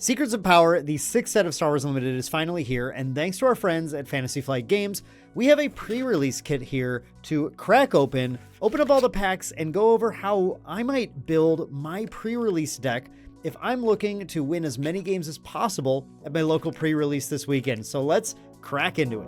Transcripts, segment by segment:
Secrets of Power, the 6th set of Star Wars Unlimited, is finally here, and thanks to our friends at Fantasy Flight Games, we have a pre-release kit here to crack open up all the packs, and go over how I might build my pre-release deck if I'm looking to win as many games as possible at my local pre-release this weekend. So let's crack into it.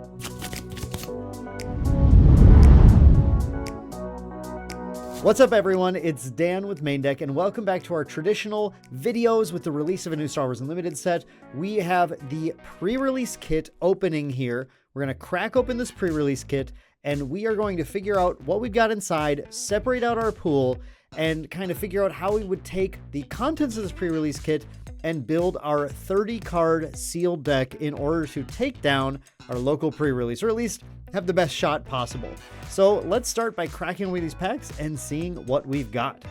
What's up, everyone? It's Dan with Main Deck, and welcome back to our traditional videos with the release of a new Star Wars Unlimited set. We have the pre-release kit opening here. We're going to crack open this pre-release kit, and we are going to figure out what we've got inside, separate out our pool, and kind of figure out how we would take the contents of this pre-release kit and build our 30-card sealed deck in order to take down our local pre-release, or at least have the best shot possible. So let's start by cracking away these packs and seeing what we've got.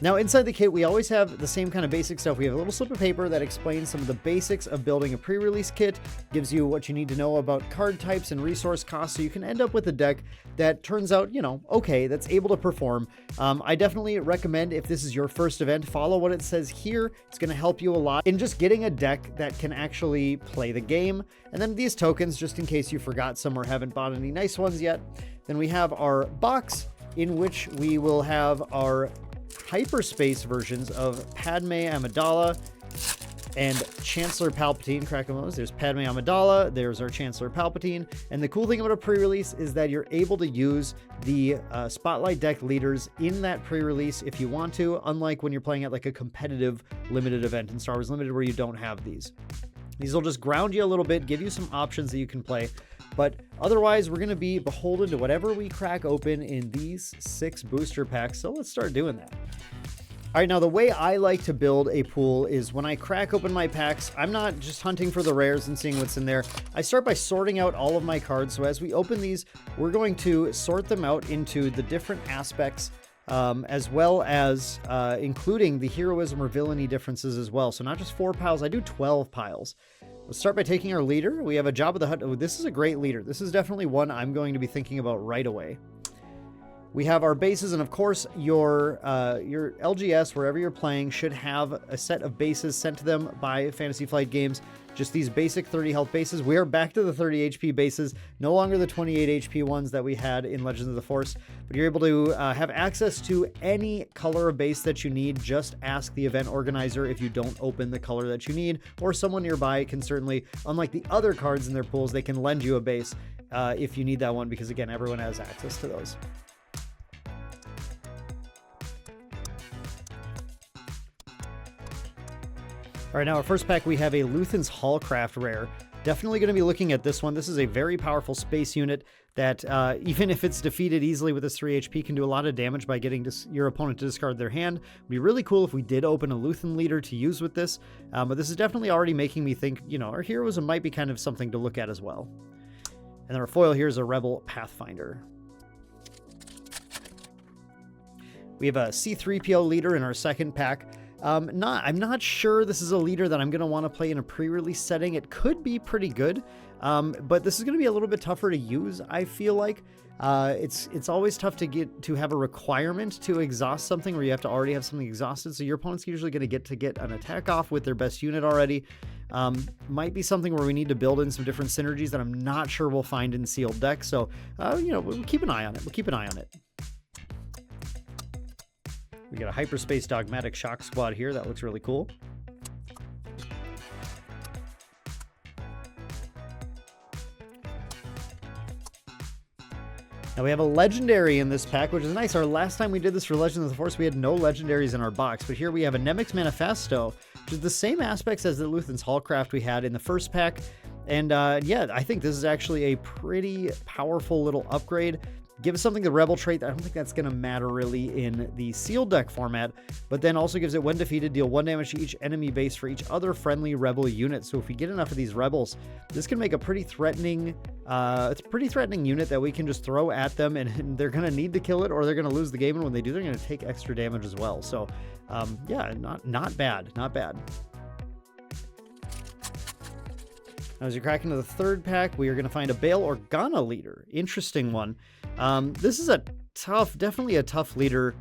Now, inside the kit, we always have the same kind of basic stuff. We have a little slip of paper that explains some of the basics of building a pre-release kit, gives you what you need to know about card types and resource costs, so you can end up with a deck that turns out, okay, that's able to perform. I definitely recommend, if this is your first event, follow what it says here. It's going to help you a lot in just getting a deck that can actually play the game. And then these tokens, just in case you forgot some or haven't bought any nice ones yet. Then we have our box, in which we will have our hyperspace versions of Padme Amidala and Chancellor Palpatine. Crack them those. There's Padme Amidala, there's our Chancellor Palpatine. And the cool thing about a pre-release is that you're able to use the Spotlight deck leaders in that pre-release if you want to, unlike when you're playing at like a competitive limited event in Star Wars Limited where you don't have these. These will just ground you a little bit, give you some options that you can play. But otherwise, we're going to be beholden to whatever we crack open in these 6 booster packs. So let's start doing that. All right, now the way I like to build a pool is when I crack open my packs, I'm not just hunting for the rares and seeing what's in there. I start by sorting out all of my cards. So as we open these, we're going to sort them out into the different aspects, as well as including the heroism or villainy differences as well. So not just 4 piles, I do 12 piles. Let's start by taking our leader. We have a Jabba the Hutt. Oh, this is a great leader. This is definitely one I'm going to be thinking about right away. We have our bases, and of course, your LGS, wherever you're playing, should have a set of bases sent to them by Fantasy Flight Games. Just these basic 30 health bases. We are back to the 30 HP bases, no longer the 28 HP ones that we had in Legends of the Force, but you're able to have access to any color of base that you need. Just ask the event organizer if you don't open the color that you need, or someone nearby can certainly, unlike the other cards in their pools, they can lend you a base if you need that one, because again, everyone has access to those. All right, now our first pack, we have a Luthen's Hallcraft rare. Definitely going to be looking at this one. This is a very powerful space unit that, even if it's defeated easily with this 3 HP, can do a lot of damage by getting your opponent to discard their hand. It'd be really cool if we did open a Luthen leader to use with this, but this is definitely already making me think, our heroism might be kind of something to look at as well. And then our foil here is a Rebel Pathfinder. We have a C-3PO leader in our second pack. I'm not sure this is a leader that I'm going to want to play in a pre-release setting. It could be pretty good, but this is going to be a little bit tougher to use, I feel like. It's always tough to have a requirement to exhaust something where you have to already have something exhausted, so your opponent's usually going to get an attack off with their best unit already. Might be something where we need to build in some different synergies that I'm not sure we'll find in Sealed Deck, so we'll keep an eye on it. We got a Hyperspace Dogmatic Shock Squad here. That looks really cool. Now we have a Legendary in this pack, which is nice. Our last time we did this for Legends of the Force, we had no Legendaries in our box. But here we have a Nemik's Manifesto, which is the same aspects as the Luthen's Hallcraft we had in the first pack. And yeah, I think this is actually a pretty powerful little upgrade. Gives something the Rebel trait. I don't think that's going to matter really in the Sealed Deck format, but then also gives it, when defeated, deal 1 damage to each enemy base for each other friendly Rebel unit. So if we get enough of these Rebels, this can make a pretty threatening, unit that we can just throw at them, and they're going to need to kill it or they're going to lose the game. And when they do, they're going to take extra damage as well. So yeah, not bad. As you crack into the third pack, we are going to find a Bail Organa leader. Interesting one. This is definitely a tough leader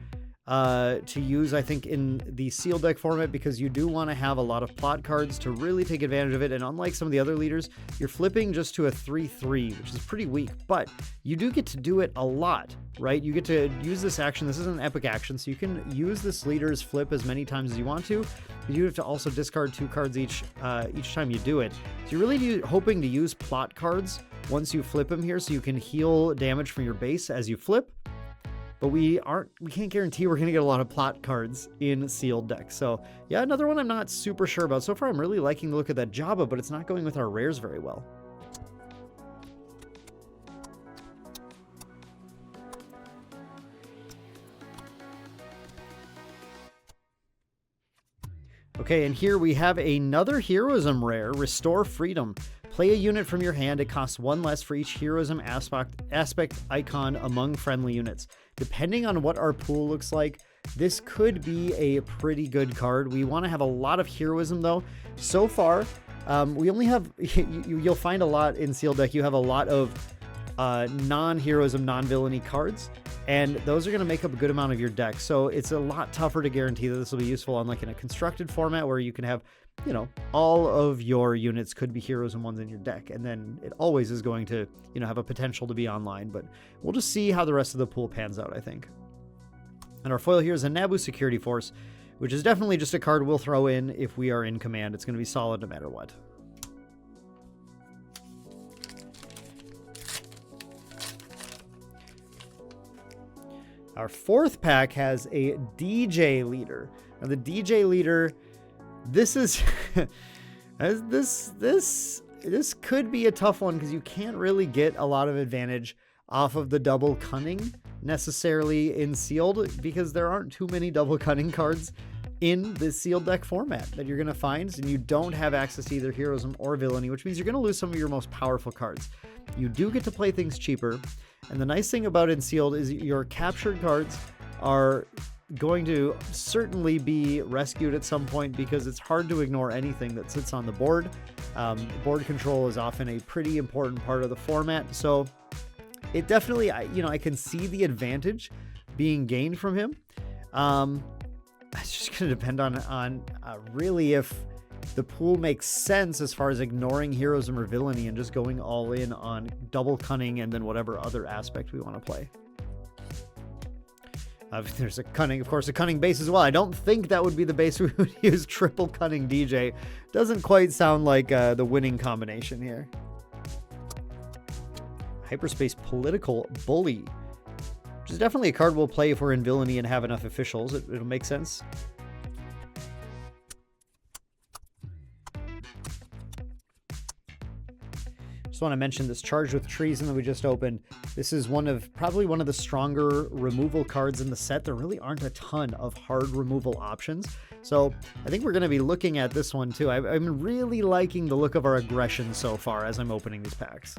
to use, I think, in the sealed deck format, because you do want to have a lot of plot cards to really take advantage of it. And unlike some of the other leaders, you're flipping just to a 3/3, which is pretty weak, but you do get to do it a lot, right? You get to use this action. This is an epic action, so you can use this leader's flip as many times as you want to. You do have to also discard 2 cards each time you do it. So you're really hoping to use plot cards once you flip them here, so you can heal damage from your base as you flip. But we can't guarantee we're going to get a lot of plot cards in sealed deck. So yeah, another one I'm not super sure about. So far, I'm really liking the look of that Jabba, but it's not going with our rares very well. Okay, and here we have another Heroism rare, Restore Freedom. Play a unit from your hand. It costs 1 less for each Heroism aspect icon among friendly units. Depending on what our pool looks like, this could be a pretty good card. We want to have a lot of Heroism, though. So far, we only have... You'll find a lot in sealed deck. You have a lot of non-Heroism, non-villainy cards, and those are going to make up a good amount of your deck. So it's a lot tougher to guarantee that this will be useful, unlike in a constructed format where you can have, you know, all of your units could be Heroism ones in your deck, and then it always is going to, you know, have a potential to be online. But we'll just see how the rest of the pool pans out, I think. And our foil here is a Naboo Security Force, which is definitely just a card we'll throw in if we are in command. It's going to be solid no matter what. Our 4th pack has a DJ leader. Now the DJ leader, this is this could be a tough one, because you can't really get a lot of advantage off of the double cunning necessarily in sealed, because there aren't too many double cunning cards in the sealed deck format that you're going to find, and you don't have access to either heroism or villainy, which means you're going to lose some of your most powerful cards. You do get to play things cheaper, and the nice thing about in sealed is your captured cards are going to certainly be rescued at some point, because it's hard to ignore anything that sits on the board. Board control is often a pretty important part of the format, so it definitely, I can see the advantage being gained from him. It's just going to depend on really if the pool makes sense as far as ignoring heroism or villainy and just going all in on double cunning and then whatever other aspect we want to play. There's a cunning, of course, a cunning base as well. I don't think that would be the base we would use. Triple cunning DJ doesn't quite sound like the winning combination here. Hyperspace Political Bully, which is definitely a card we'll play if we're in villainy and have enough officials. It'll make sense. Just want to mention this Charged with Treason that we just opened. This is probably one of the stronger removal cards in the set. There really aren't a ton of hard removal options, so I think we're going to be looking at this one too. I'm really liking the look of our aggression so far as I'm opening these packs.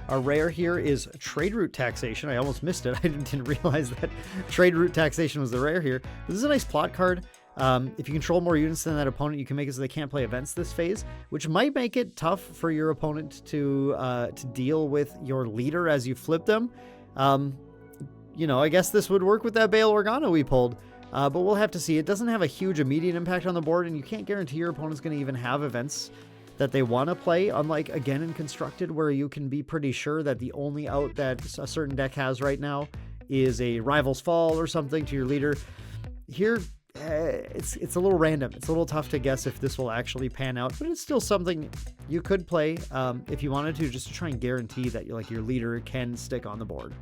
Our rare here is Trade Route Taxation. I almost missed it. I didn't realize that Trade Route Taxation was the rare here. This is a nice plot card. If you control more units than that opponent, you can make it so they can't play events this phase, which might make it tough for your opponent to deal with your leader as you flip them. I guess this would work with that Bail Organa we pulled, but we'll have to see. It doesn't have a huge immediate impact on the board, and you can't guarantee your opponent's going to even have events that they want to play, unlike, again, in Constructed, where you can be pretty sure that the only out that a certain deck has right now is a Rival's Fall or something to your leader. Here, it's a little random. It's a little tough to guess if this will actually pan out, but it's still something you could play if you wanted to, just to try and guarantee that your leader can stick on the board.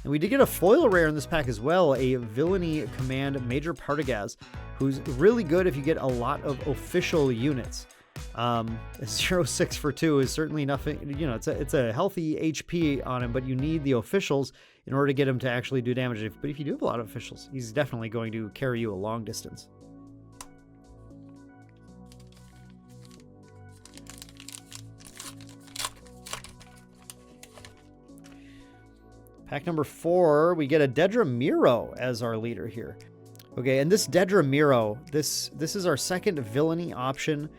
And we did get a foil rare in this pack as well, a Villainy Command Major Partagaz, who's really good if you get a lot of official units. 0-6 for 2 is certainly nothing, it's a healthy HP on him, but you need the officials in order to get him to actually do damage. But if you do have a lot of officials, he's definitely going to carry you a long distance. Pack number 4, we get a Dedra Miro as our leader here. Okay, and this Dedra Miro, this is our second villainy option.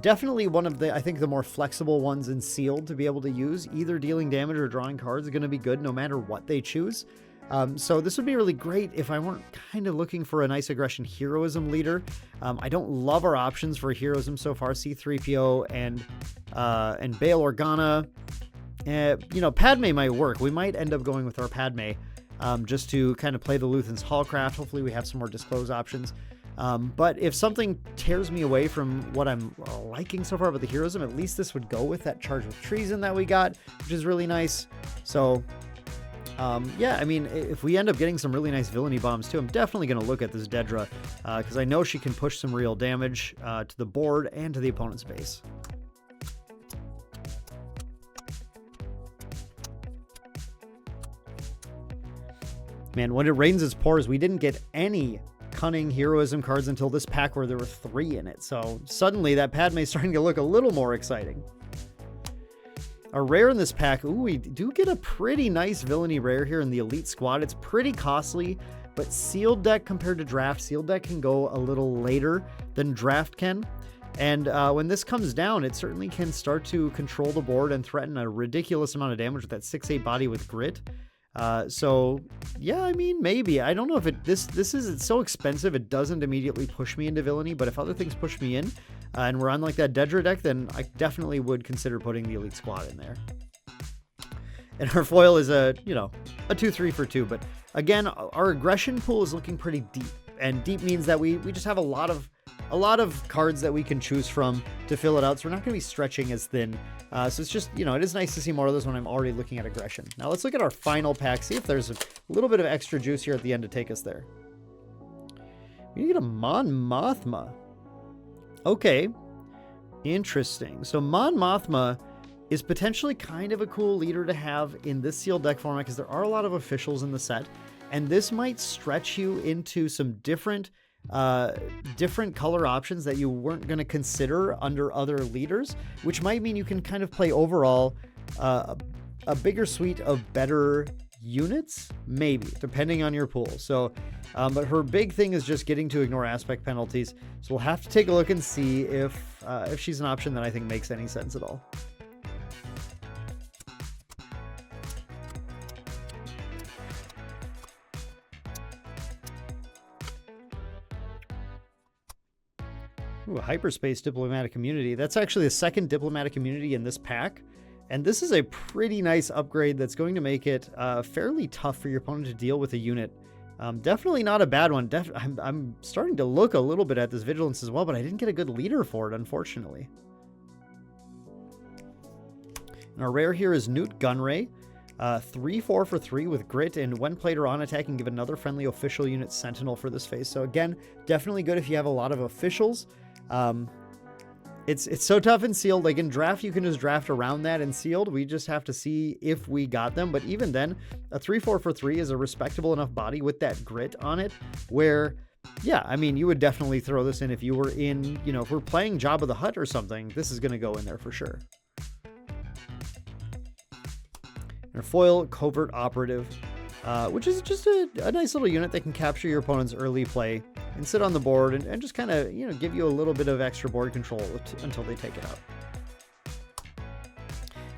Definitely one of the, I think, the more flexible ones in sealed to be able to use. Either dealing damage or drawing cards is going to be good no matter what they choose. So this would be really great if I weren't kind of looking for a nice aggression heroism leader. I don't love our options for heroism so far. C-3PO and Bail Organa. You know, Padme might work. We might end up going with our Padme just to kind of play the Luthen's Hallcraft. Hopefully we have some more disclose options. But if something tears me away from what I'm liking so far about the heroism, at least this would go with that Charge with Treason that we got, which is really nice. So, yeah, I mean, if we end up getting some really nice villainy bombs too, I'm definitely going to look at this Dedra, because I know she can push some real damage to the board and to the opponent's base. Man, when it rains, it pours. We didn't get any cunning heroism cards until this pack where there were 3 in it. So suddenly that Padme is starting to look a little more exciting. A rare in this pack. Ooh, we do get a pretty nice villainy rare here in the Elite Squad. It's pretty costly, but Sealed Deck compared to Draft, Sealed Deck can go a little later than Draft can. And when this comes down, it certainly can start to control the board and threaten a ridiculous amount of damage with that 6/8 body with Grit. So yeah, I mean, maybe. I don't know if it's so expensive it doesn't immediately push me into villainy, but if other things push me in, and we're on like that Dedra deck, then I definitely would consider putting the Elite Squad in there. And our foil is a 2/3 for 2, but again, our aggression pool is looking pretty deep, and deep means that we just have a lot of cards that we can choose from to fill it out, so we're not going to be stretching as thin. So it's just, it is nice to see more of those when I'm already looking at aggression. Now let's look at our final pack, see if there's a little bit of extra juice here at the end to take us there. We get a Mon Mothma. Okay, interesting. So Mon Mothma is potentially kind of a cool leader to have in this sealed deck format because there are a lot of officials in the set, and this might stretch you into some different color options that you weren't going to consider under other leaders, which might mean you can kind of play overall a bigger suite of better units, maybe, depending on your pool. So, but her big thing is just getting to ignore aspect penalties. So we'll have to take a look and see if she's an option that I think makes any sense at all. Ooh, a hyperspace diplomatic immunity. That's actually the second diplomatic immunity in this pack. And this is a pretty nice upgrade that's going to make it fairly tough for your opponent to deal with a unit. Definitely not a bad one. I'm starting to look a little bit at this vigilance as well, but I didn't get a good leader for it, unfortunately. And our rare here is Newt Gunray. 3/4 for 3 with Grit, and when played or on attack, can give another friendly official unit Sentinel for this phase. So again, definitely good if you have a lot of officials. It's so tough in sealed. Like in draft, you can just draft around that. In sealed, we just have to see if we got them. But even then, a 3/4 for 3 is a respectable enough body with that Grit on it where, yeah, I mean, you would definitely throw this in if you were in, if we're playing Jabba the Hutt or something, this is going to go in there for sure. And foil Covert Operative, which is just a nice little unit that can capture your opponent's early play and sit on the board and just kind of, give you a little bit of extra board control until they take it out.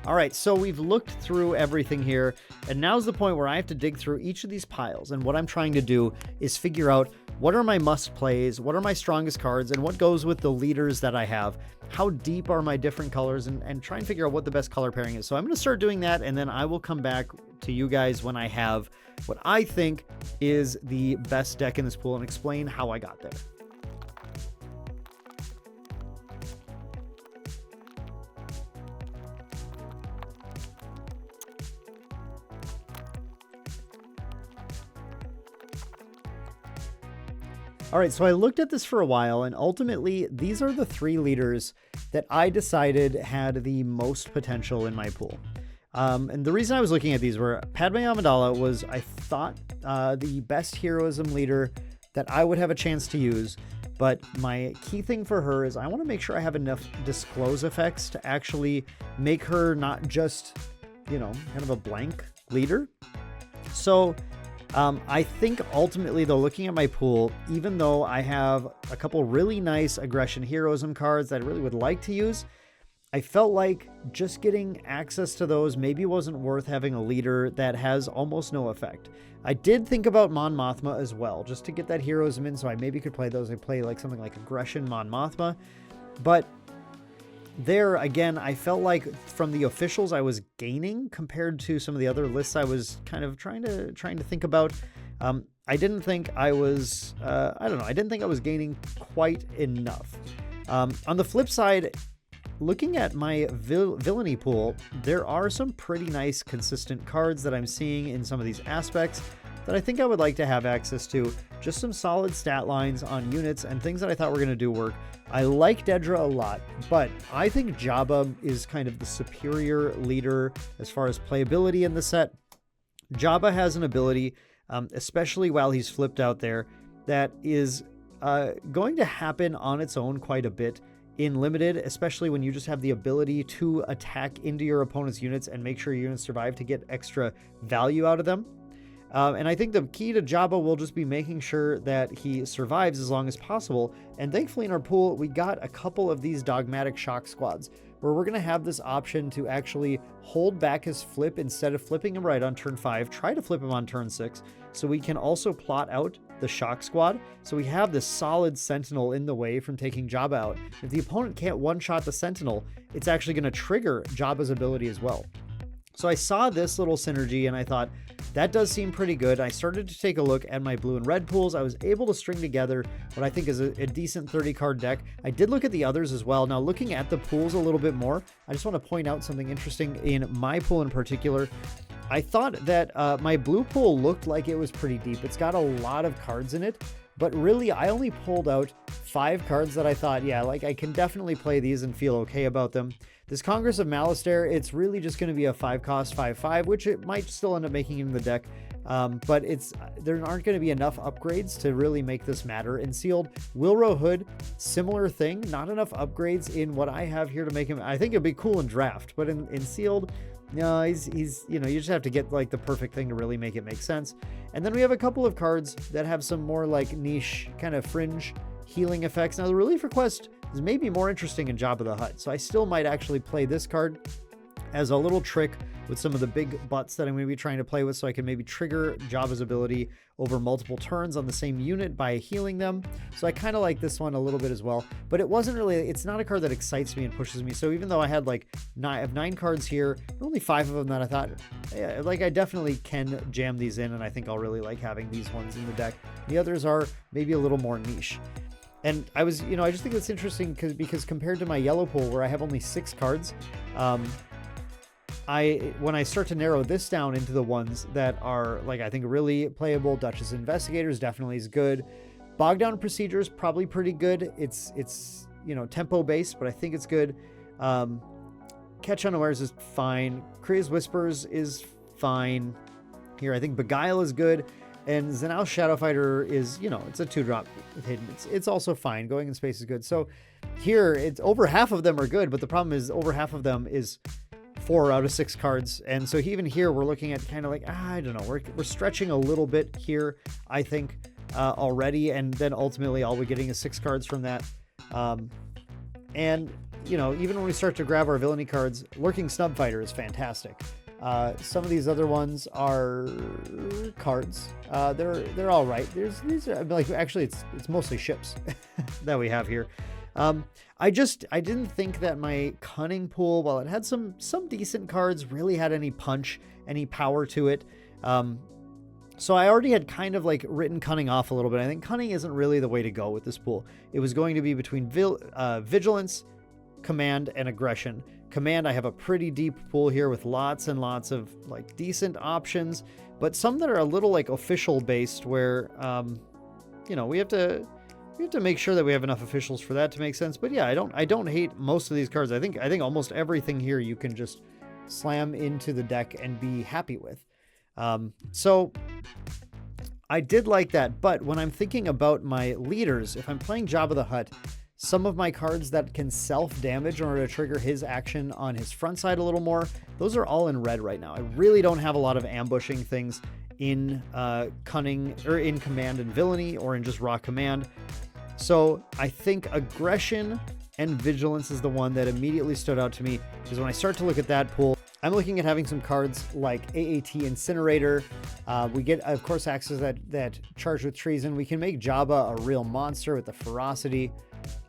All right, so we've looked through everything here, and now's the point where I have to dig through each of these piles, and what I'm trying to do is figure out what are my must plays, what are my strongest cards, and what goes with the leaders that I have. How deep are my different colors, and try and figure out what the best color pairing is. So I'm going to start doing that, and then I will come back to you guys when I have what I think is the best deck in this pool and explain how I got there. All right, so I looked at this for a while, and ultimately, these are the 3 leaders that I decided had the most potential in my pool. And the reason I was looking at these were Padme Amidala was, I thought, the best heroism leader that I would have a chance to use. But my key thing for her is I want to make sure I have enough disclose effects to actually make her not just, kind of a blank leader. So I think ultimately, though, looking at my pool, even though I have a couple really nice aggression heroism cards that I really would like to use, I felt like just getting access to those maybe wasn't worth having a leader that has almost no effect. I did think about Mon Mothma as well, just to get that heroism in, so I maybe could play those. I play like something like aggression Mon Mothma, but there again, I felt like from the officials I was gaining compared to some of the other lists I was kind of trying to think about. I didn't think I was I don't know, I didn't think I was gaining quite enough. On the flip side, looking at my villainy pool, there are some pretty nice consistent cards that I'm seeing in some of these aspects that I think I would like to have access to. Just some solid stat lines on units and things that I thought were going to do work. I like Dedra a lot, but I think Jabba is kind of the superior leader as far as playability in the set. Jabba has an ability, especially while he's flipped out there, that is going to happen on its own quite a bit in Limited, especially when you just have the ability to attack into your opponent's units and make sure your units survive to get extra value out of them. And I think the key to Jabba will just be making sure that he survives as long as possible. And thankfully in our pool, we got a couple of these dogmatic shock squads where we're going to have this option to actually hold back his flip instead of flipping him right on turn 5, try to flip him on turn 6. So we can also plot out the shock squad. So we have this solid sentinel in the way from taking Jabba out. If the opponent can't one-shot the sentinel, it's actually going to trigger Jabba's ability as well. So I saw this little synergy and I thought, that does seem pretty good. I started to take a look at my blue and red pools. I was able to string together what I think is a decent 30-card deck. I did look at the others as well. Now, looking at the pools a little bit more, I just want to point out something interesting in my pool in particular. I thought that my blue pool looked like it was pretty deep. It's got a lot of cards in it, but really I only pulled out 5 cards that I thought, yeah, like I can definitely play these and feel okay about them. This Congress of Malastare, it's really just going to be a 5-cost 5/5, which it might still end up making in the deck, but there aren't going to be enough upgrades to really make this matter. In Sealed, Wilro Hood, similar thing, not enough upgrades in what I have here to make him. I think it'd be cool in Draft, but in Sealed, no, he's you know, you just have to get like the perfect thing to really make it make sense. And then we have a couple of cards that have some more like niche kind of fringe healing effects. Now the Relief Request is maybe more interesting in Jabba the Hutt, so I still might actually play this card as a little trick with some of the big butts that I'm going to be trying to play with, so I can maybe trigger Jabba's ability over multiple turns on the same unit by healing them. So I kind of like this one a little bit as well, but it's not a card that excites me and pushes me. So even though I had like 9 cards here, only 5 of them that I thought, yeah, like I definitely can jam these in, and I think I'll really like having these ones in the deck. The others are maybe a little more niche. And I just think it's interesting because compared to my yellow pool where I have only 6 cards, when I start to narrow this down into the ones that are like, I think really playable, Duchess Investigators definitely is good. Bog Down Procedures, probably pretty good. It's tempo based, but I think it's good. Catch Unawares is fine. Kriya's Whispers is fine. Here, I think Beguile is good. And Zanao Shadowfighter is, it's a 2-drop with hidden. It's also fine. Going in Space is good. So here, it's over half of them are good, but the problem is over half of them is 4 out of 6 cards. And so even here, we're looking at kind of like, I don't know, we're stretching a little bit here, I think, already. And then ultimately, all we're getting is 6 cards from that. And, even when we start to grab our villainy cards, Lurking Snubfighter is fantastic. Some of these other ones are cards. They're all right. These are like, actually it's mostly ships that we have here. I didn't think that my Cunning pool, while it had some decent cards, really had any punch, any power to it. So I already had kind of like written Cunning off a little bit. I think Cunning isn't really the way to go with this pool. It was going to be between Vigilance, Command, and Aggression. Command, I have a pretty deep pool here with lots and lots of like decent options, but some that are a little like official based where, we have to make sure that we have enough officials for that to make sense. But yeah, I don't hate most of these cards. I think almost everything here you can just slam into the deck and be happy with. So I did like that. But when I'm thinking about my leaders, if I'm playing Jabba the Hutt, some of my cards that can self-damage in order to trigger his action on his front side a little more, those are all in red right now. I really don't have a lot of ambushing things in cunning, or in command and villainy, or in just raw command. So I think aggression and vigilance is the one that immediately stood out to me, because when I start to look at that pool, I'm looking at having some cards like AAT Incinerator. We get, of course, access that charged with treason. We can make Jabba a real monster with the ferocity.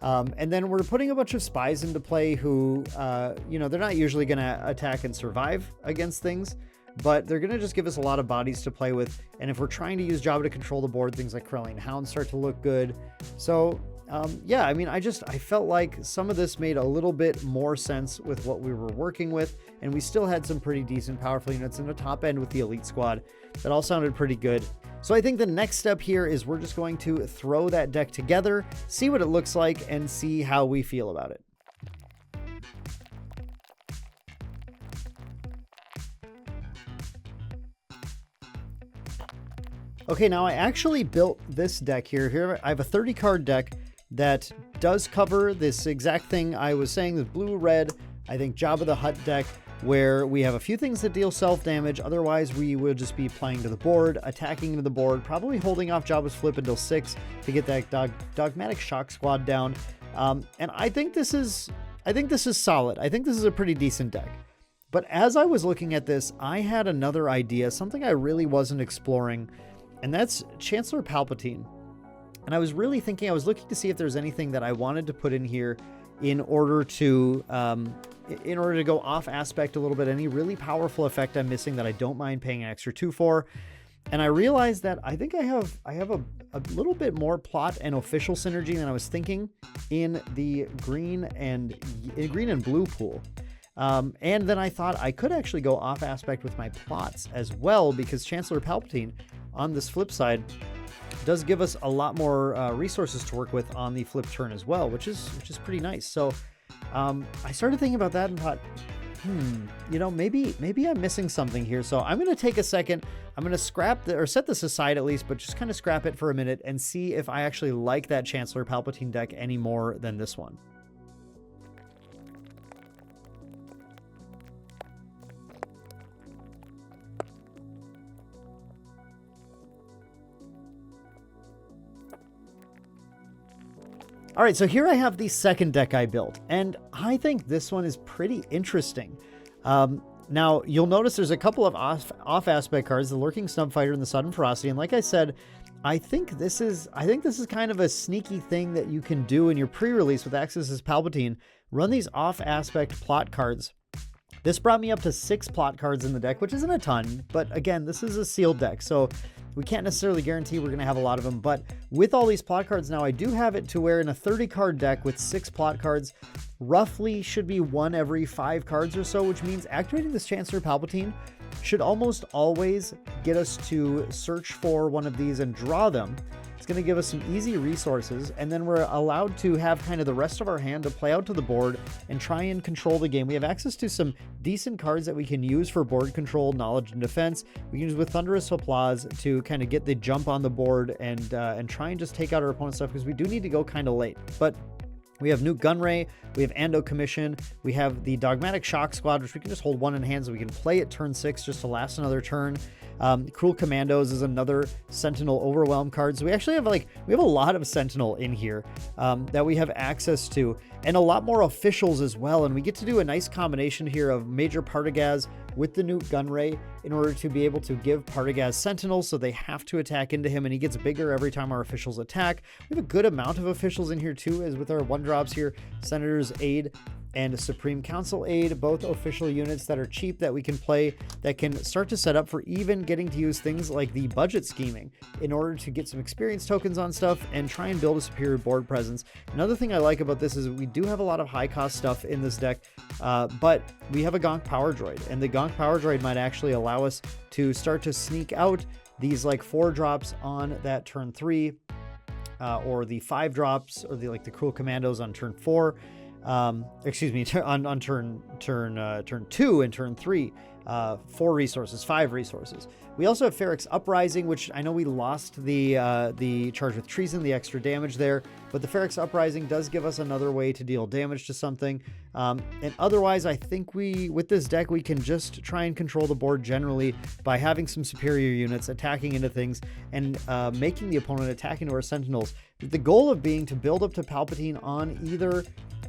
And then we're putting a bunch of spies into play who, they're not usually going to attack and survive against things, but they're going to just give us a lot of bodies to play with. And if we're trying to use Jabba to control the board, things like Corellian Hound start to look good. So I mean, I felt like some of this made a little bit more sense with what we were working with, and we still had some pretty decent powerful units in the top end with the elite squad. That all sounded pretty good. So I think the next step here is we're just going to throw that deck together, see what it looks like, and see how we feel about it. Okay, now I actually built this deck here. Here I have a 30 card deck that does cover this exact thing I was saying, the blue-red, I think Jabba the Hutt deck, where we have a few things that deal self-damage. Otherwise, we will just be playing to the board, attacking into the board, probably holding off Jabba's flip until 6 to get that dogmatic shock squad down. And I think this is solid. I think this is a pretty decent deck. But as I was looking at this, I had another idea, something I really wasn't exploring, and that's Chancellor Palpatine. And I was really thinking, I was looking to see if there's anything that I wanted to put in here in order to go off aspect a little bit, any really powerful effect I'm missing that I don't mind paying an extra 2 for. And I realized that I think I have a little bit more plot and official synergy than I was thinking in the green and blue pool. And then I thought I could actually go off aspect with my plots as well, because Chancellor Palpatine on this flip side does give us a lot more resources to work with on the flip turn as well, which is pretty nice. So I started thinking about that and thought, maybe I'm missing something here. So I'm going to take a second. I'm going to scrap or set this aside at least, but just kind of scrap it for a minute and see if I actually like that Chancellor Palpatine deck any more than this one. All right, so here I have the second deck I built, and I think this one is pretty interesting. Now, you'll notice there's a couple of off aspect cards, the Lurking Snub Fighter and the Sudden Ferocity, and like I said, I think this is kind of a sneaky thing that you can do in your pre-release with Access as Palpatine. Run these off aspect plot cards. This brought me up to 6 plot cards in the deck, which isn't a ton, but again, this is a sealed deck, so we can't necessarily guarantee we're going to have a lot of them, but with all these plot cards now, I do have it to where in a 30 card deck with 6 plot cards, roughly should be 1 every 5 cards or so, which means activating this Chancellor Palpatine should almost always get us to search for one of these and draw them. It's going to give us some easy resources, and then we're allowed to have kind of the rest of our hand to play out to the board and try and control the game. We have access to some decent cards that we can use for board control, knowledge, and defense. We can use with Thunderous Applause to kind of get the jump on the board and try and just take out our opponent's stuff, because we do need to go kind of late. But we have Nuke Gunray, we have Ando Commission, we have the Dogmatic Shock Squad, which we can just hold 1 in hand so we can play it turn 6 just to last another turn. Cruel Commandos is another Sentinel Overwhelm card. So we actually have we have a lot of Sentinel in here that we have access to, and a lot more officials as well. And we get to do a nice combination here of Major Partagaz with the Nuke Gunray in order to be able to give Partagaz Sentinels, so they have to attack into him, and he gets bigger every time our officials attack. We have a good amount of officials in here too, as with our 1-drops here, Senator's Aid and Supreme Council Aid, both official units that are cheap that we can play, that can start to set up for even getting to use things like the budget scheming in order to get some experience tokens on stuff and try and build a superior board presence. Another thing I like about this is we do have a lot of high cost stuff in this deck, but we have a Gonk Power Droid, and the Gonk Power Droid might actually allow us to start to sneak out these 4-drops on that turn 3, or the 5-drops, or the Cruel Commandos on turn 4. On turn 2 and turn 3. 4 resources, 5 resources. We also have Ferrix Uprising, which I know we lost the charge with treason, the extra damage there, but the Ferrix Uprising does give us another way to deal damage to something. And otherwise, I think with this deck, we can just try and control the board generally by having some superior units attacking into things and making the opponent attack into our Sentinels. The goal of being to build up to Palpatine on either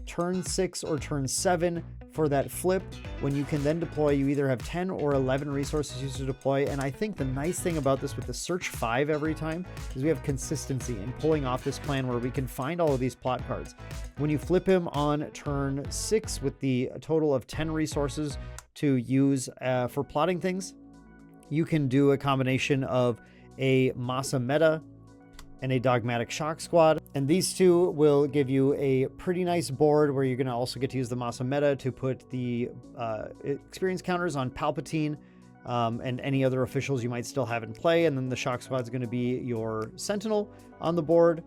turn 6 or turn 7 for that flip, when you can then deploy. You either have 10 or 11 resources used to deploy, and I think the nice thing about this with the search 5 every time is we have consistency in pulling off this plan where we can find all of these plot cards. When you flip him on turn 6 with the total of 10 resources to use for plotting things, you can do a combination of a Masa Meta and a Dogmatic Shock Squad. And these two will give you a pretty nice board where you're going to also get to use the Masa Meta to put the experience counters on Palpatine and any other officials you might still have in play. And then the Shock Squad is going to be your Sentinel on the board.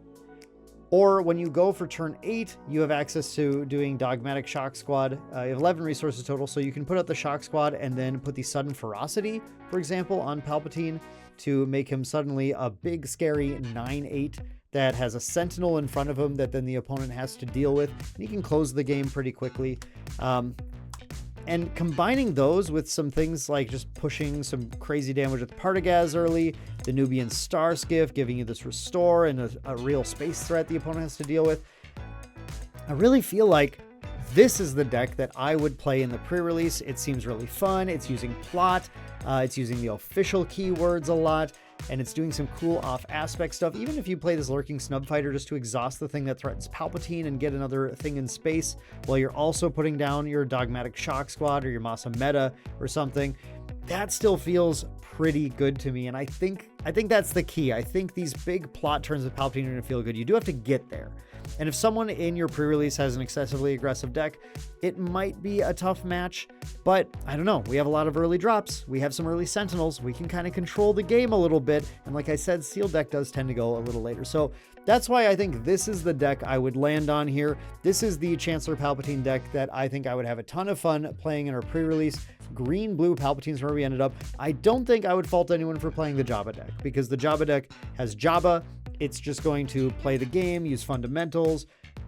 Or when you go for turn 8, you have access to doing Dogmatic Shock Squad. You have 11 resources total, so you can put out the Shock Squad and then put the Sudden Ferocity, for example, on Palpatine to make him suddenly a big, scary 9/8 that has a Sentinel in front of him that then the opponent has to deal with. And you can close the game pretty quickly. And combining those with some things like just pushing some crazy damage with Partagaz early, the Nubian Star Skiff giving you this restore and a real space threat the opponent has to deal with. I really feel like this is the deck that I would play in the pre-release. It seems really fun. It's using plot. It's using the official keywords a lot. And it's doing some cool off-aspect stuff. Even if you play this Lurking Snub Fighter just to exhaust the thing that threatens Palpatine and get another thing in space, while you're also putting down your Dogmatic Shock Squad or your Masa Meta or something, that still feels pretty good to me. And I think that's the key. I think these big plot turns of Palpatine are going to feel good. You do have to get there. And if someone in your pre-release has an excessively aggressive deck, it might be a tough match, but I don't know. We have a lot of early drops. We have some early Sentinels. We can kind of control the game a little bit. And like I said, Sealed Deck does tend to go a little later. So that's why I think this is the deck I would land on here. This is the Chancellor Palpatine deck that I think I would have a ton of fun playing in our pre-release. Green-blue Palpatine's where we ended up. I don't think I would fault anyone for playing the Jabba deck, because the Jabba deck has Jabba. It's just going to play the game, use fundamentals,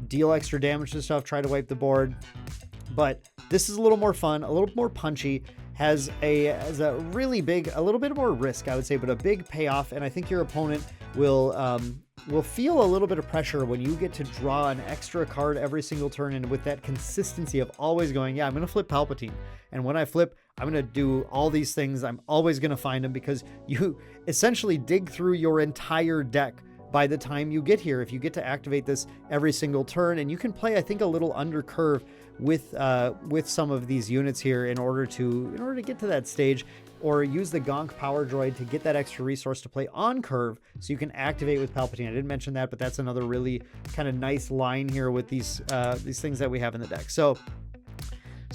deal extra damage to stuff, try to wipe the board. But this is a little more fun, a little more punchy, has a really big, a little bit more risk, I would say, but a big payoff. And I think your opponent will feel a little bit of pressure when you get to draw an extra card every single turn, and with that consistency of always going, yeah, I'm going to flip Palpatine. And when I flip, I'm going to do all these things. I'm always going to find them, because you essentially dig through your entire deck by the time you get here. If you get to activate this every single turn, and you can play, I think, a little under curve with some of these units here in order to get to that stage, or use the Gonk Power Droid to get that extra resource to play on curve so you can activate with Palpatine. I didn't mention that, but that's another really kind of nice line here with these things that we have in the deck. So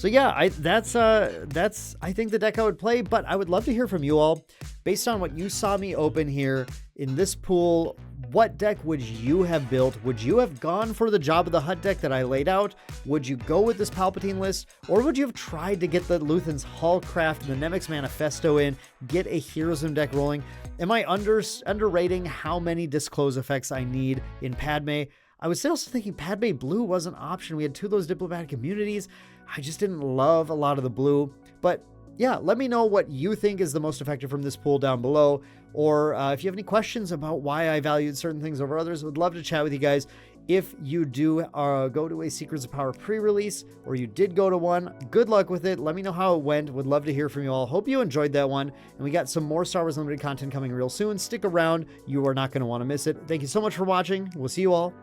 yeah, that's I think the deck I would play, but I would love to hear from you all. Based on what you saw me open here in this pool, what deck would you have built? Would you have gone for the Jabba the Hutt deck that I laid out? Would you go with this Palpatine list? Or would you have tried to get the Luthen's Hallcraft and the Nemix Manifesto in, get a Heroism deck rolling? Am I underrating how many Disclose effects I need in Padme? I was also thinking Padme Blue was an option. We had 2 of those diplomatic immunities. I just didn't love a lot of the blue. But yeah, let me know what you think is the most effective from this pool down below. Or if you have any questions about why I valued certain things over others, would love to chat with you guys. If you do go to a Secrets of Power pre-release, or you did go to one, good luck with it. Let me know how it went. Would love to hear from you all. Hope you enjoyed that one. And we got some more Star Wars Unlimited content coming real soon. Stick around. You are not going to want to miss it. Thank you so much for watching. We'll see you all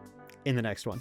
in the next one.